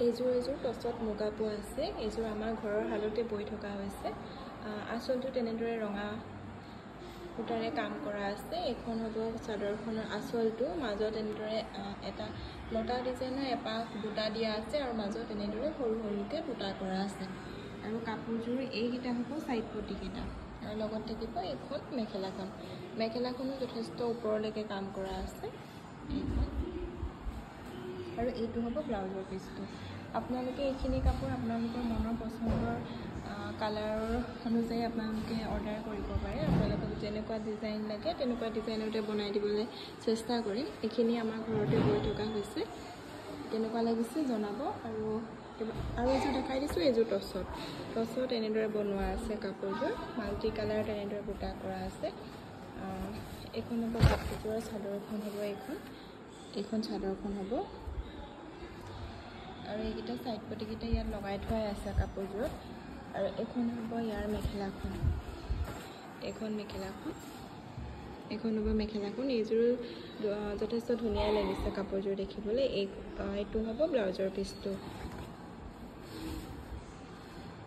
এইযোৰ টছত মুগা পোৱা আছে। এইযোৰ আমাৰ ঘৰৰ হালতে বৈ থকা হৈছে। আঁচলটো তেনেদৰে ৰঙা সূতাৰে কাম কৰা আছে। এখন হ'ব চাদৰখনৰ আঁচলটো, মাজত এনেদৰে এটা লতা ডিজাইনৰ এপাহ বুটা দিয়া আছে আৰু মাজত এনেদৰে সৰু সৰুকৈ বুটা কৰা আছে। আৰু কাপোৰযোৰ এইকেইটা হ'ব ছাইড পটিকেইটা আৰু লগত থাকিব এইখন মেখেলাখন। মেখেলাখনো যথেষ্ট ওপৰলৈকে কাম কৰা আছে এইখন। আৰু এইটো হ'ব ব্লাউজৰ পিচটো। আপোনালোকে এইখিনি কাপোৰ আপোনালোকৰ মনৰ পচন্দৰ কালাৰৰ অনুযায়ী আপোনালোকে অৰ্ডাৰ কৰিব পাৰে। আপোনালোকক যেনেকুৱা ডিজাইন লাগে তেনেকুৱা ডিজাইনতে বনাই দিবলৈ চেষ্টা কৰিম। এইখিনি আমাৰ ঘৰতে বৈ থকা হৈছে। কেনেকুৱা লাগিছে জনাব। আৰু এযোৰ দেখাই দিছোঁ, এইযোৰ টছত এনেদৰে বনোৱা আছে কাপোৰযোৰ। মাল্টি কালাৰ তেনেদৰে বুটা কৰা আছে। এইখন হ'ব কাপোৰযোৰৰ চাদৰখন হ'ব এইখন চাদৰখন হ'ব। আৰু এইকেইটা ছাইড পটিকেইটা ইয়াত লগাই থোৱাই আছে কাপোৰযোৰত। আৰু এইখন হ'ব ইয়াৰ মেখেলাখন। এইখন হ'ব মেখেলাখন। এইযোৰ যথেষ্ট ধুনীয়া লাগিছে কাপোৰযোৰ দেখিবলৈ। এইটো হ'ব ব্লাউজৰ পিচটো।